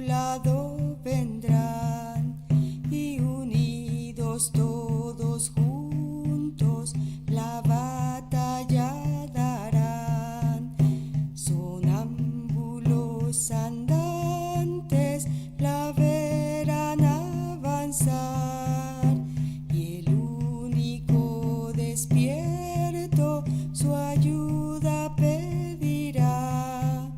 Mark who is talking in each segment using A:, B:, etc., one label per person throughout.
A: lado vendrán y unidos todos juntos la batalla darán. Sonámbulos andantes la verán avanzar y el único despierto su ayuda pedirá.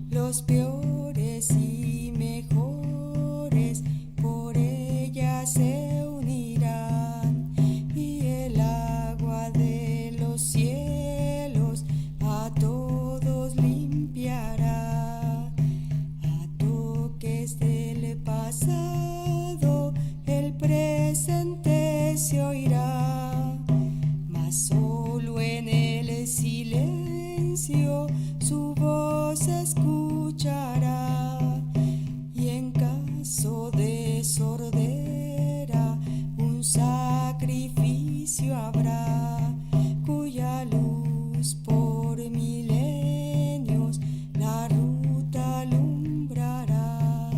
A: Los peores y mejores por ella se unirán y el agua de los cielos a todos limpiará. A toques del pasado el presente se oirá, mas solo en el silencio su voz se escuchará. Y en caso de sordera un sacrificio habrá, cuya luz por milenios la ruta alumbrará,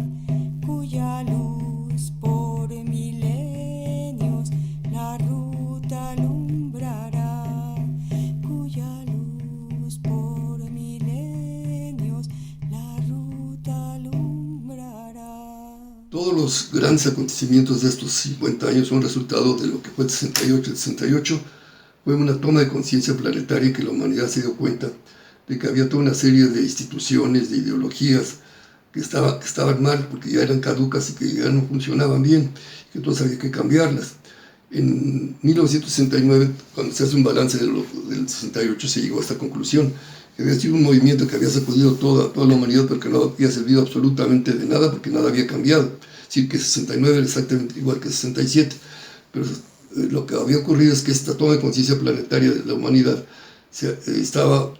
A: cuya luz por milenios la ruta alumbrará, cuya luz por milenios la ruta alumbrará.
B: Todos los grandes acontecimientos de estos 50 años son resultado de lo que fue el 68. El 68 fue una toma de conciencia planetaria, que la humanidad se dio cuenta de que había toda una serie de instituciones, de ideologías que estaban mal porque ya eran caducas y que ya no funcionaban bien, que entonces había que cambiarlas. En 1969, cuando se hace un balance del 68, se llegó a esta conclusión, que había sido un movimiento que había sacudido toda la humanidad, pero que no había servido absolutamente de nada porque nada había cambiado. Es decir, que 69 era exactamente igual que 67, pero lo que había ocurrido es que esta toma de conciencia planetaria de la humanidad estaba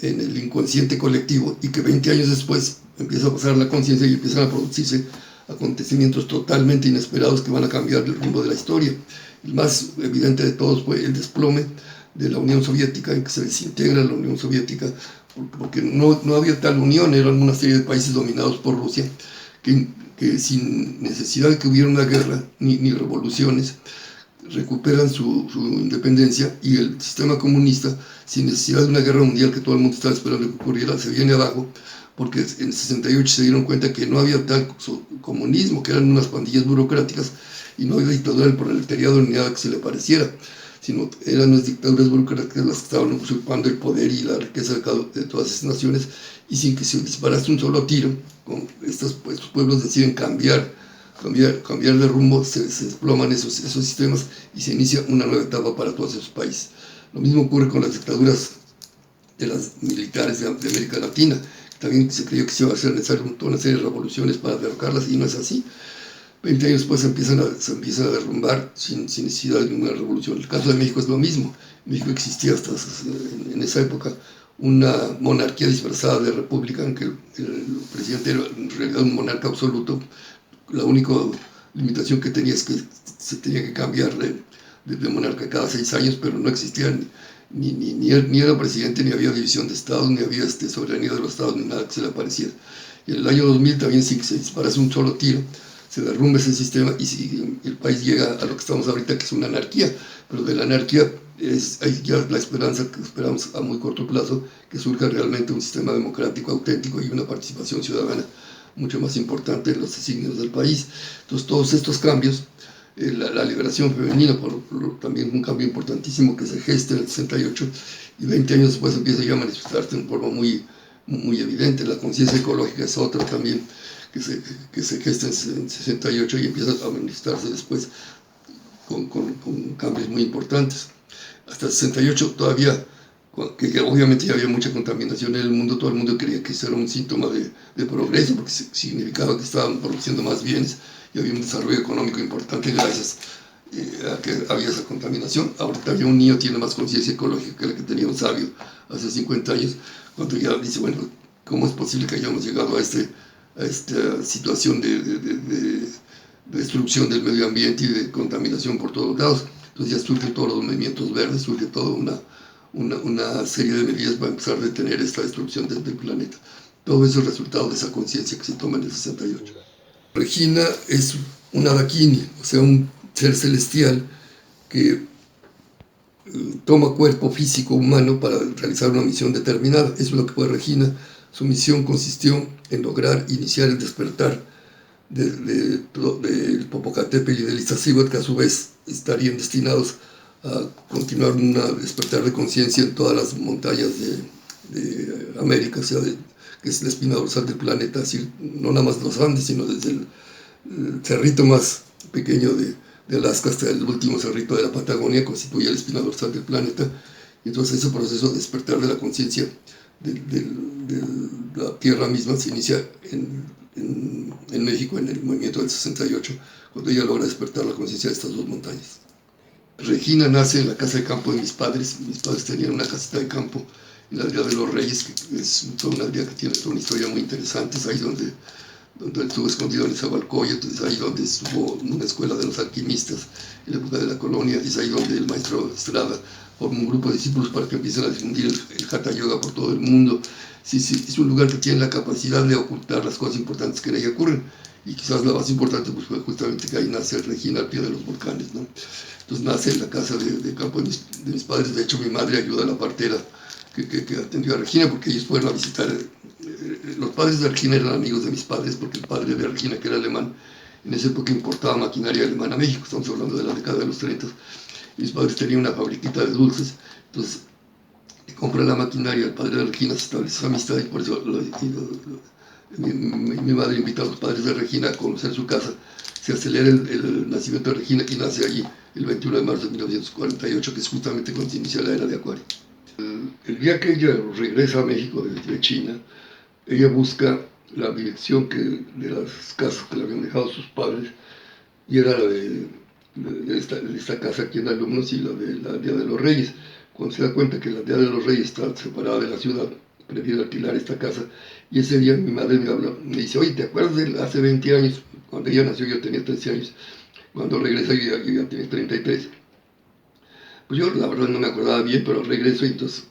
B: en el inconsciente colectivo, y que 20 años después empieza a pasar la conciencia y empiezan a producirse acontecimientos totalmente inesperados que van a cambiar el rumbo de la historia. El más evidente de todos fue el desplome de la Unión Soviética, en que se desintegra la Unión Soviética, porque no había tal unión, eran una serie de países dominados por Rusia, que sin necesidad de que hubiera una guerra ni revoluciones, recuperan su independencia, y el sistema comunista, sin necesidad de una guerra mundial que todo el mundo estaba esperando que ocurriera, se viene abajo, porque en el 68 se dieron cuenta que no había tal comunismo, que eran unas pandillas burocráticas, y no había dictadura del proletariado ni nada que se le pareciera, sino eran las dictaduras burocráticas las que estaban usurpando el poder y la riqueza de todas esas naciones, y sin que se disparase un solo tiro, estos pueblos deciden cambiar de rumbo, se desploman esos sistemas y se inicia una nueva etapa para todos esos países. Lo mismo ocurre con las dictaduras de las militares de América Latina. También se creyó que se iba a hacer necesario toda una serie de revoluciones para derrocarlas, y no es así. 20 años después se empiezan a derrumbar sin necesidad de ninguna revolución. El caso de México es lo mismo. En México existía hasta en esa época una monarquía disfrazada de república, en que el presidente era en realidad un monarca absoluto. La única limitación que tenía es que se tenía que cambiar de monarca cada 6 años, pero no existía ni era presidente, ni había división de estados, ni había soberanía de los estados, ni nada que se le pareciera. Y en el año 2000 también, sin que se disparase un solo tiro, se derrumba ese sistema, y si el país llega a lo que estamos ahorita, que es una anarquía. Pero de la anarquía hay ya la esperanza que esperamos a muy corto plazo, que surja realmente un sistema democrático auténtico y una participación ciudadana mucho más importante en los designios del país. Entonces, todos estos cambios, la liberación femenina, también un cambio importantísimo que se gesta en el 68, y 20 años después empieza ya a manifestarse en forma muy evidente. La conciencia ecológica es otra también, que se gesta en 68 y empieza a manifestarse después con cambios muy importantes. Hasta el 68 todavía, que obviamente ya había mucha contaminación en el mundo, todo el mundo creía que eso era un síntoma de progreso, porque significaba que estaban produciendo más bienes y había un desarrollo económico importante gracias a que había esa contaminación. Ahorita ya un niño tiene más conciencia ecológica que la que tenía un sabio hace 50 años, cuando ya dice, bueno, ¿cómo es posible que hayamos llegado a esta situación de destrucción del medio ambiente y de contaminación por todos lados? Entonces ya surgen todos los movimientos verdes, surge toda una serie de medidas para empezar a detener esta destrucción del planeta. Todo eso es resultado de esa conciencia que se toma en el 68. Regina es una Dakini, o sea, un ser celestial que toma cuerpo físico humano para realizar una misión determinada. Eso es lo que fue Regina. Su misión consistió en lograr iniciar el despertar del Popocatépetl y del Iztaccíhuatl, que a su vez estarían destinados a continuar un despertar de conciencia en todas las montañas de América, o sea, que es la espina dorsal del planeta, es decir, no nada más de los Andes, sino desde el cerrito más pequeño de Alaska hasta el último cerrito de la Patagonia, constituye la espina dorsal del planeta. Y entonces ese proceso de despertar de la conciencia de la Tierra misma se inicia en México, en el movimiento del 68, cuando ella logra despertar la conciencia de estas dos montañas. Regina nace en la casa de campo de mis padres. Mis padres tenían una casita de campo en la aldea de los Reyes, que es toda una aldea que tiene toda una historia muy interesante. Es ahí donde él estuvo escondido en Nezahualcóyotl, es ahí donde estuvo una escuela de los alquimistas en la época de la colonia, es ahí donde el maestro Estrada forma un grupo de discípulos para que empiecen a difundir el Hatha Yoga por todo el mundo. Sí, es un lugar que tiene la capacidad de ocultar las cosas importantes que en ella ocurren, y quizás la más importante pues, fue justamente que ahí nace Regina al pie de los volcanes, ¿no? Entonces nace en la casa de campo de mis padres. De hecho, mi madre ayuda a la partera que atendió a Regina, porque ellos fueron a visitar. Los padres de Regina eran amigos de mis padres, porque el padre de Regina, que era alemán, en esa época importaba maquinaria alemana a México. Estamos hablando de la década de los 30. Mis padres tenían una fabriquita de dulces, entonces le compran la maquinaria al padre de Regina, se establece esa amistad, y por eso mi madre invita a los padres de Regina a conocer su casa. Se acelera el nacimiento de Regina y nace allí el 21 de marzo de 1948, que es justamente cuando se inicia la era de Acuario. El día que ella regresa a México de China, ella busca la dirección de las casas que le habían dejado sus padres, y era la de esta casa aquí en Alumnos y la de la Aldea de los Reyes. Cuando se da cuenta que la Aldea de los Reyes está separada de la ciudad, prefiere alquilar esta casa, y ese día mi madre me dice: oye, ¿te acuerdas de hace 20 años? Cuando ella nació yo tenía 13 años, cuando regresa yo ya tenía 33. Pues yo la verdad no me acordaba bien, pero regreso, y entonces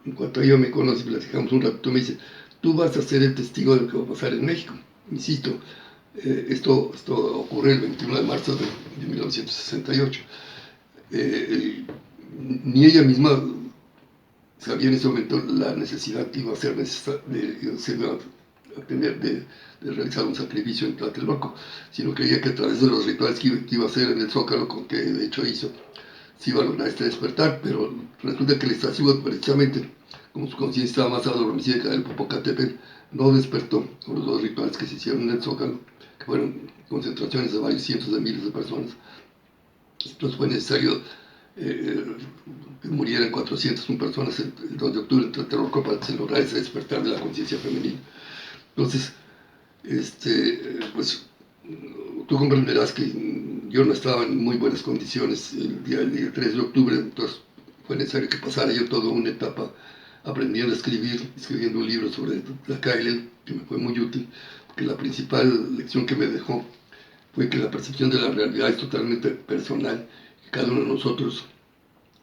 B: en cuanto ella me conoce, platicamos un rato, me dice: tú vas a ser el testigo de lo que va a pasar en México. Insisto, esto ocurre el 21 de marzo de 1968. Ni ella misma sabía en ese momento la necesidad que iba a ser a tener de realizar un sacrificio en Tlatelolco, sino creía que a través de los rituales que iba a hacer en el Zócalo, con que de hecho hizo, se iba a lograr este despertar. Pero resulta que el Iztaccíhuatl, precisamente, como su conciencia estaba más adormecida que la del Popocatépetl, no despertó con los dos rituales que se hicieron en el Zócalo, que fueron concentraciones de varios cientos de miles de personas. Entonces fue necesario que murieran 401 personas el 2 de octubre en Tlatelolco para que se lograra ese despertar de la conciencia femenina. Entonces, pues tú comprenderás que yo no estaba en muy buenas condiciones el día 3 de octubre, entonces fue necesario que pasara yo toda una etapa aprendiendo a escribir, escribiendo un libro sobre Tlacaelel, que me fue muy útil, porque la principal lección que me dejó fue que la percepción de la realidad es totalmente personal, que cada uno de nosotros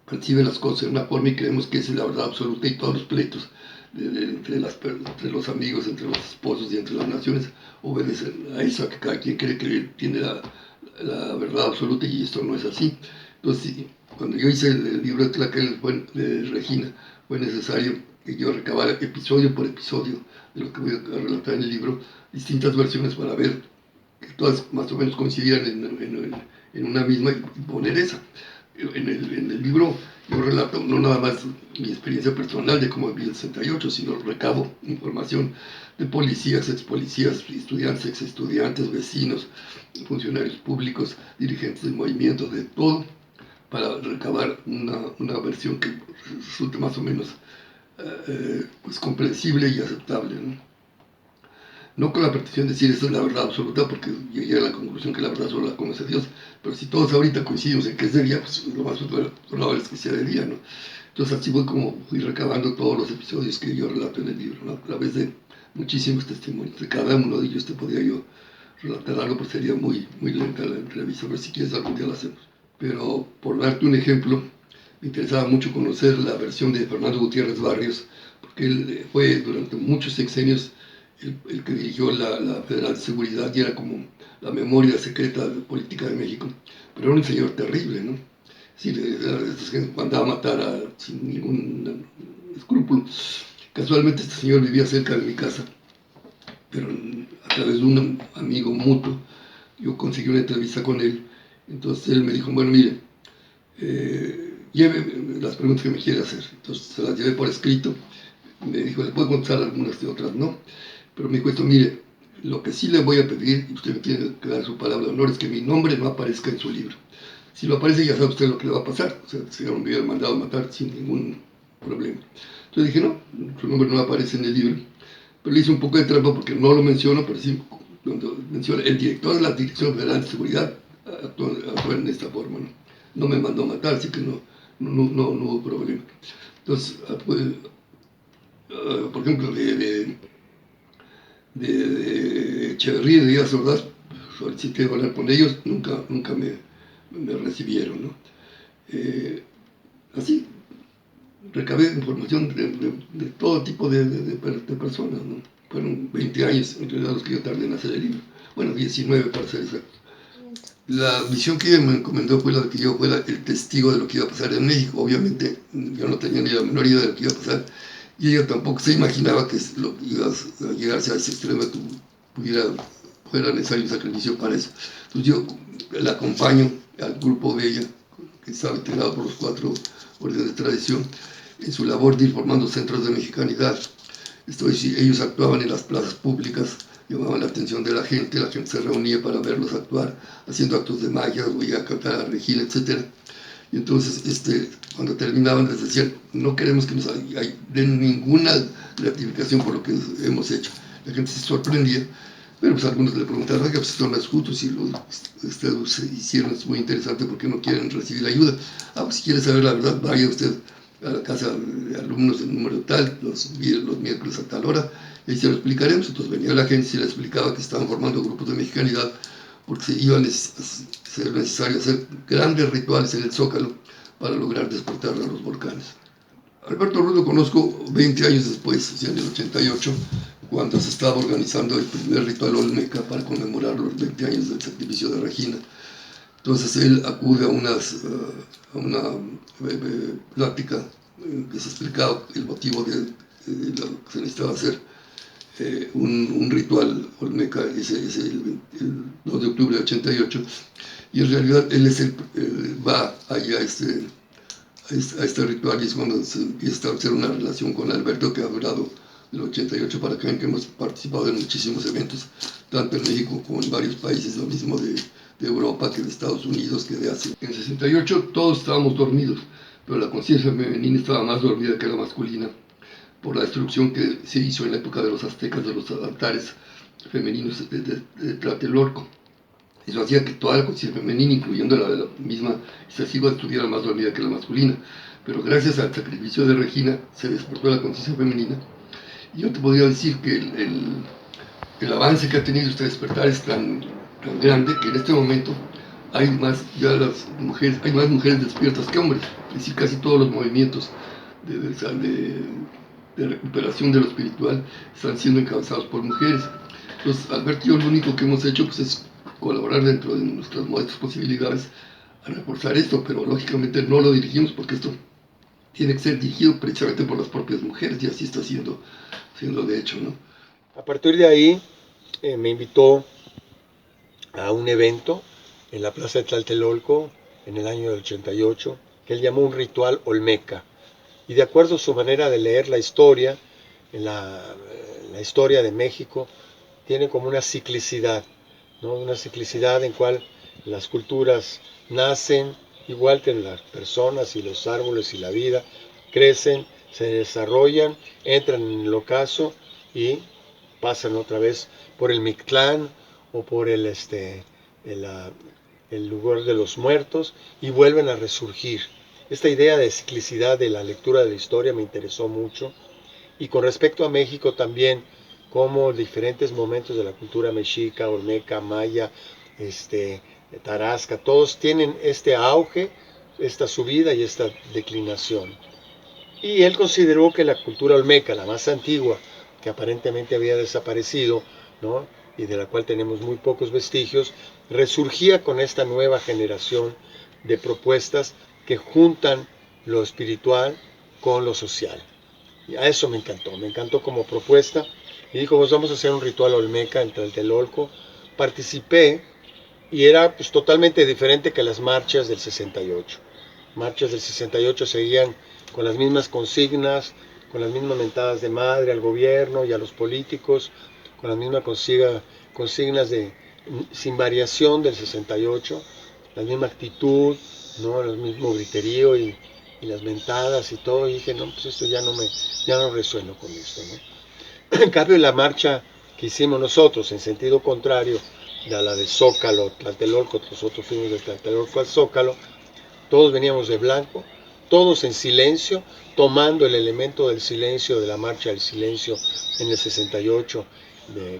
B: percibe las cosas de una forma y creemos que esa es la verdad absoluta, y todos los pleitos entre los amigos, entre los esposos y entre las naciones obedecen a eso, a que cada quien cree que tiene la verdad absoluta, y esto no es así. Entonces, cuando yo hice el libro de Tlacaelel de Regina, fue necesario que yo recabara episodio por episodio de lo que voy a relatar en el libro, distintas versiones para ver que todas más o menos coincidían en una misma, y poner esa. En el libro yo relato no nada más mi experiencia personal de cómo viví el 68, sino recabo información de policías, ex policías, estudiantes, ex estudiantes, vecinos, funcionarios públicos, dirigentes del movimiento, de todo, para recabar una versión que resulte más o menos pues comprensible y aceptable, ¿no? No con la pretensión de decir esta es la verdad absoluta, porque yo llegué a la conclusión que la verdad solo la conoce Dios, pero si todos ahorita coincidimos en que es de día, pues lo más probable es que sea de día, ¿no? Entonces así fui recabando todos los episodios que yo relato en el libro, ¿no? A través de muchísimos testimonios. De cada uno de ellos podría yo relatar algo, pero sería muy lenta la entrevista, pero si quieres algún día la hacemos. Pero por darte un ejemplo, me interesaba mucho conocer la versión de Fernando Gutiérrez Barrios porque él fue durante muchos sexenios el que dirigió la Federal de Seguridad y era como la memoria secreta de política de México, pero era un señor terrible, ¿no? Sí, mandaba a matar sin ningún escrúpulo. Casualmente este señor vivía cerca de mi casa, pero a través de un amigo mutuo yo conseguí una entrevista con él. Entonces él me dijo, bueno, mire, lleve las preguntas que me quiere hacer. Entonces se las llevé por escrito. Me dijo, le puedo contestar algunas y otras no. Pero me dijo esto, mire, lo que sí le voy a pedir, y usted me tiene que dar su palabra de honor, es que mi nombre no aparezca en su libro. Si lo aparece, ya sabe usted lo que le va a pasar. O sea, se me hubiera mandado a matar sin ningún problema. Entonces dije, no, su nombre no aparece en el libro. Pero le hice un poco de trampa porque no lo menciono, pero sí, cuando menciona el director de la Dirección Federal de Seguridad, actuó en esta forma. No me mandó a matar, así que no hubo problema. Entonces, por ejemplo, de Echeverría y de Díaz Ordaz, solicité hablar con ellos, nunca me recibieron, ¿no? Así, recabé información de todo tipo de personas, ¿no? Fueron 20 años en realidad los que yo tardé en hacer el libro. Bueno, 19 para ser exacto. La misión que ella me encomendó fue la de que yo fuera el testigo de lo que iba a pasar en México. Obviamente yo no tenía ni la menor idea de lo que iba a pasar y ella tampoco se imaginaba que iba a llegarse a ese extremo que fuera necesario un sacrificio para eso. Entonces yo la acompaño al grupo de ella, que estaba integrado por los 4 órdenes de tradición, en su labor de ir formando centros de mexicanidad. Ellos actuaban en las plazas públicas, llamaban la atención de la gente se reunía para verlos actuar, haciendo actos de magia, o iba a cantar a Regina, etc. Y entonces, cuando terminaban, les decían, no queremos que nos den ninguna gratificación por lo que hemos hecho. La gente se sorprendía, pero pues algunos le preguntaron, oiga, pues son las justos y lo que ustedes hicieron es muy interesante, ¿por qué no quieren recibir ayuda? Pues si quiere saber la verdad, vaya usted a la casa de alumnos del número tal, los miércoles a tal hora, y ahí se lo explicaremos. Entonces venía la gente y se le explicaba que estaban formando grupos de mexicanidad porque iban a ser necesario hacer grandes rituales en el Zócalo para lograr despertar a los volcanes. Alberto Ruiz lo conozco 20 años después, o sea, en el 88, cuando se estaba organizando el primer ritual Olmeca para conmemorar los 20 años del sacrificio de Regina. Entonces él acude a una plática que se explicaba el motivo de lo que se necesitaba hacer, un ritual Olmeca, el 2 de octubre de 88, y en realidad él va allá a este ritual y es cuando se empieza a establecer una relación con Alberto que ha durado del 88 para acá, en que hemos participado en muchísimos eventos, tanto en México como en varios países, lo mismo de Europa, que de Estados Unidos, que de Asia. En el 68 todos estábamos dormidos, pero la conciencia femenina estaba más dormida que la masculina, por la destrucción que se hizo en la época de los aztecas de los altares femeninos de Tlatelolco. Eso hacía que toda la conciencia femenina, incluyendo la de la misma Iztaccíhuatl, estuviera más dormida que la masculina. Pero gracias al sacrificio de Regina se despertó la conciencia femenina. Y yo te podría decir que el avance que ha tenido este despertar es tan grande que en este momento hay más mujeres despiertas que hombres. Es decir, casi todos los movimientos de recuperación de lo espiritual están siendo encabezados por mujeres. Entonces, Alberto y yo lo único que hemos hecho pues, es colaborar dentro de nuestras modestas posibilidades a reforzar esto, pero lógicamente no lo dirigimos porque esto tiene que ser dirigido precisamente por las propias mujeres y así está siendo de hecho, ¿no?
C: A partir de ahí me invitó a un evento en la plaza de Tlatelolco en el año del 88 que él llamó un ritual Olmeca, y de acuerdo a su manera de leer la historia, en la historia de México tiene como una ciclicidad, ¿no? Una ciclicidad en cual las culturas nacen igual que las personas y los árboles y la vida, crecen, se desarrollan, entran en el ocaso y pasan otra vez por el Mictlán o por el lugar de los muertos y vuelven a resurgir. Esta idea de ciclicidad de la lectura de la historia me interesó mucho. Y con respecto a México también, como diferentes momentos de la cultura mexica, olmeca, maya, tarasca, todos tienen este auge, esta subida y esta declinación. Y él consideró que la cultura olmeca, la más antigua, que aparentemente había desaparecido, ¿no?, y de la cual tenemos muy pocos vestigios, resurgía con esta nueva generación de propuestas que juntan lo espiritual con lo social. Y a eso me encantó como propuesta. Y dijo, pues vamos a hacer un ritual olmeca en Tlatelolco. Participé y era pues totalmente diferente que las marchas del 68. Marchas del 68 seguían con las mismas consignas, con las mismas mentadas de madre al gobierno y a los políticos, con las mismas consignas sin variación del 68, la misma actitud, ¿no?, el mismo griterío y las mentadas y todo. Y dije, no, pues esto ya no resueno con esto, ¿no? En cambio, la marcha que hicimos nosotros en sentido contrario a la de Zócalo, Tlatelolco, nosotros fuimos de Tlatelolco al Zócalo, todos veníamos de blanco, todos en silencio, tomando el elemento del silencio, de la marcha del silencio en el 68,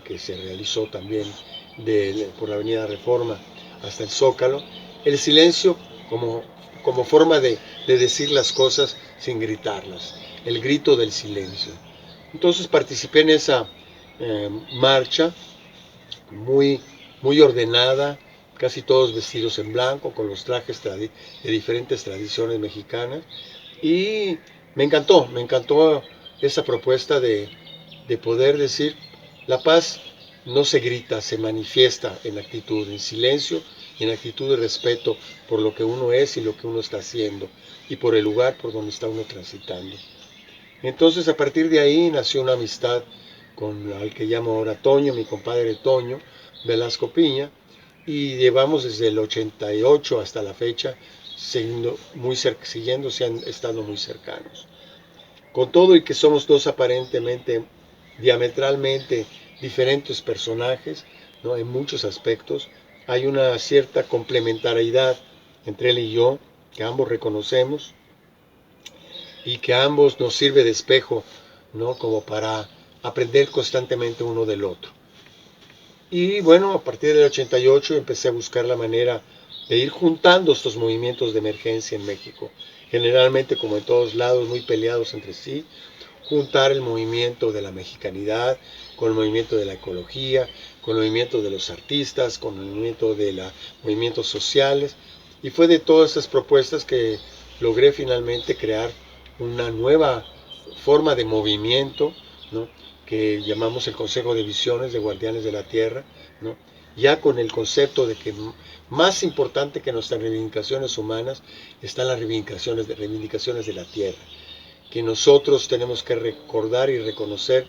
C: que se realizó también por la Avenida Reforma hasta el Zócalo, el silencio como forma de decir las cosas sin gritarlas, el grito del silencio. Entonces participé en esa marcha muy ordenada, casi todos vestidos en blanco, con los trajes de diferentes tradiciones mexicanas. Y me encantó esa propuesta de poder decir, la paz no se grita, se manifiesta en actitud, en silencio y en actitud de respeto por lo que uno es y lo que uno está haciendo y por el lugar por donde está uno transitando. Entonces a partir de ahí nació una amistad con al que llamo ahora Toño, mi compadre Toño Velasco Piña, y llevamos desde el 88 hasta la fecha estando muy cercanos. Con todo y que somos dos aparentemente diametralmente diferentes personajes, ¿no?, en muchos aspectos, hay una cierta complementariedad entre él y yo, que ambos reconocemos y que a ambos nos sirve de espejo, ¿no?, como para aprender constantemente uno del otro. Y bueno, a partir del 88 empecé a buscar la manera de ir juntando estos movimientos de emergencia en México, generalmente, como en todos lados, muy peleados entre sí, juntar el movimiento de la mexicanidad con el movimiento de la ecología, con el movimiento de los artistas, con el movimiento de los movimientos sociales. Y fue de todas esas propuestas que logré finalmente crear una nueva forma de movimiento, ¿no?, que llamamos el Consejo de Visiones de Guardianes de la Tierra, ¿no?, ya con el concepto de que más importante que nuestras reivindicaciones humanas están las reivindicaciones de la Tierra, que nosotros tenemos que recordar y reconocer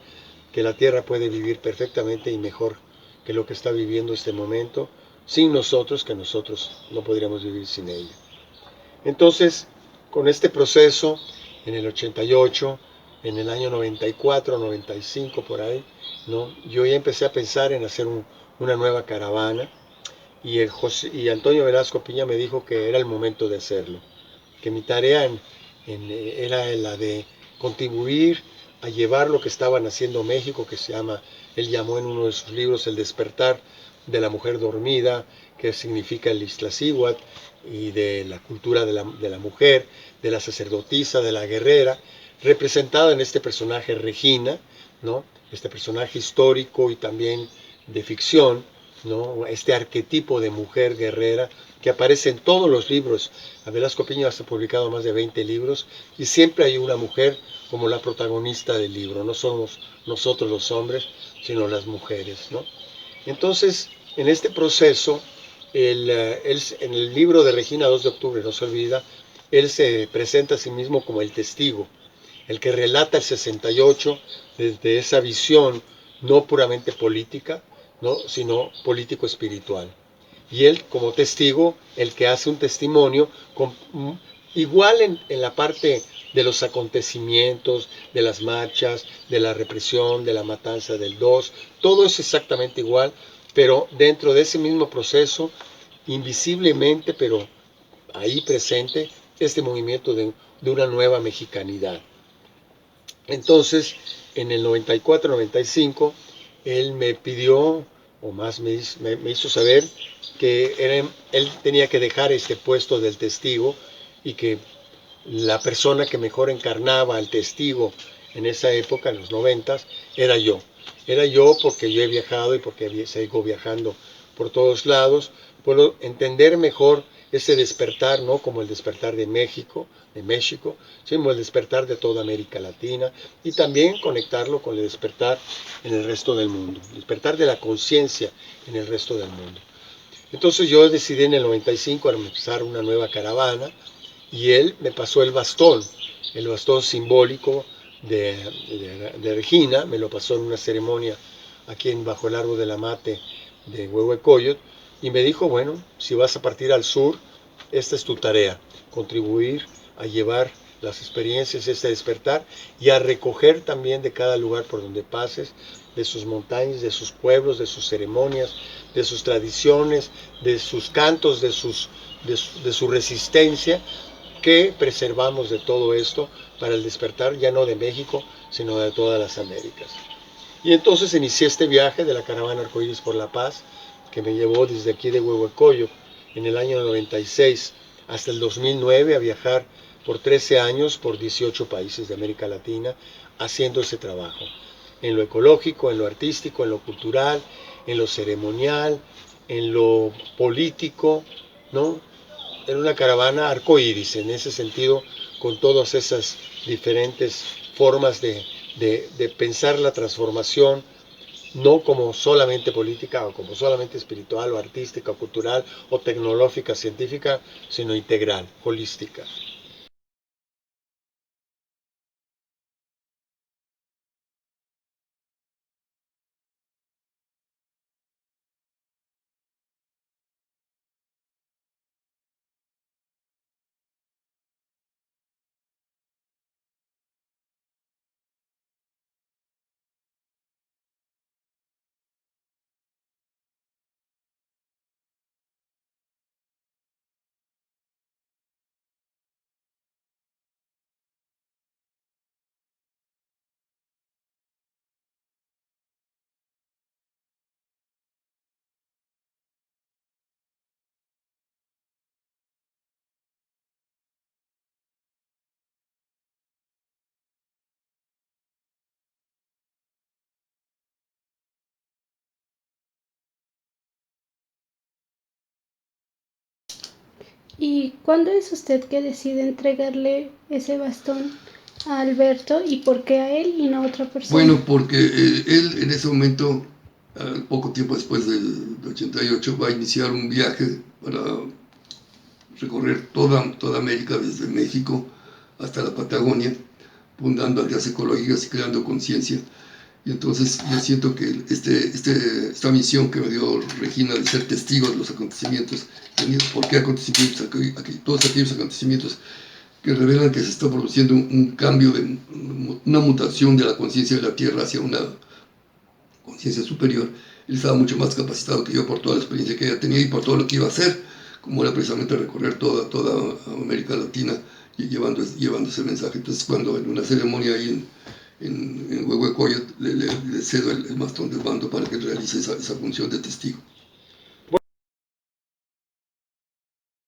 C: que la Tierra puede vivir perfectamente y mejor que lo que está viviendo este momento, sin nosotros, que nosotros no podríamos vivir sin ella. Entonces, con este proceso, en el 88, en el año 94, 95, por ahí, ¿no?, yo ya empecé a pensar en hacer una nueva caravana, y Antonio Velasco Piña me dijo que era el momento de hacerlo, que mi tarea era la de contribuir a llevar lo que estaban haciendo México, que él llamó en uno de sus libros El despertar de la mujer dormida, que significa el Iztaccíhuatl, y de la cultura de la mujer, de la sacerdotisa, de la guerrera, representada en este personaje Regina, ¿no?, este personaje histórico y también de ficción, ¿no?, este arquetipo de mujer guerrera que aparece en todos los libros. A Velasco Piña ha publicado más de 20 libros y siempre hay una mujer como la protagonista del libro. No somos nosotros los hombres, sino las mujeres, ¿no? Entonces, en este proceso, en el libro de Regina 2 de octubre, no se olvida, él se presenta a sí mismo como el testigo, el que relata el 68 desde esa visión no puramente política, ¿no?, sino político-espiritual. Y él, como testigo, el que hace un testimonio igual en la parte de los acontecimientos, de las marchas, de la represión, de la matanza del 2, todo es exactamente igual, pero dentro de ese mismo proceso, invisiblemente, pero ahí presente, este movimiento de una nueva mexicanidad. Entonces, en el 94-95, él me pidió, o más me hizo saber, que él tenía que dejar este puesto del testigo y que la persona que mejor encarnaba al testigo en esa época, en los 90s, era yo. Era yo porque yo he viajado y porque sigo viajando por todos lados. Puedo entender mejor ese despertar, no como el despertar de México, sino el despertar de toda América Latina, y también conectarlo con el despertar en el resto del mundo, el despertar de la conciencia en el resto del mundo. Entonces yo decidí en el 95 empezar una nueva caravana, y él me pasó el bastón simbólico de Regina, me lo pasó en una ceremonia aquí bajo el árbol de la mate de Huehuecoyot, y me dijo, bueno, si vas a partir al sur, esta es tu tarea, contribuir a llevar las experiencias, este despertar, y a recoger también de cada lugar por donde pases, de sus montañas, de sus pueblos, de sus ceremonias, de sus tradiciones, de sus cantos, de su resistencia, que preservamos de todo esto para el despertar ya no de México, sino de todas las Américas. Y entonces inicié este viaje de la caravana Arcoíris por la Paz, que me llevó desde aquí de Huehuecoyot en el año 96 hasta el 2009 a viajar por 13 años por 18 países de América Latina haciendo ese trabajo, en lo ecológico, en lo artístico, en lo cultural, en lo ceremonial, en lo político, ¿no? En una caravana arcoíris, en ese sentido, con todas esas diferentes formas de pensar la transformación, no como solamente política o como solamente espiritual o artística o cultural o tecnológica, científica, sino integral, holística.
D: ¿Y cuándo es usted que decide entregarle ese bastón a Alberto y por qué a él y no a otra persona?
B: Bueno, porque él en ese momento, poco tiempo después del 88, va a iniciar un viaje para recorrer toda América, desde México hasta la Patagonia, fundando aldeas ecológicas y creando conciencia. Y entonces yo siento que esta misión que me dio Regina de ser testigo de los acontecimientos, ¿por qué acontecimientos? Todos aquellos acontecimientos que revelan que se está produciendo un cambio, una mutación de la conciencia de la Tierra hacia una conciencia superior. Él estaba mucho más capacitado que yo por toda la experiencia que ella tenía y por todo lo que iba a hacer, como era precisamente recorrer toda América Latina y llevando ese mensaje. Entonces, cuando en una ceremonia ahí en Huehuecoyot le cedo el bastón del mando para que realice esa función de testigo.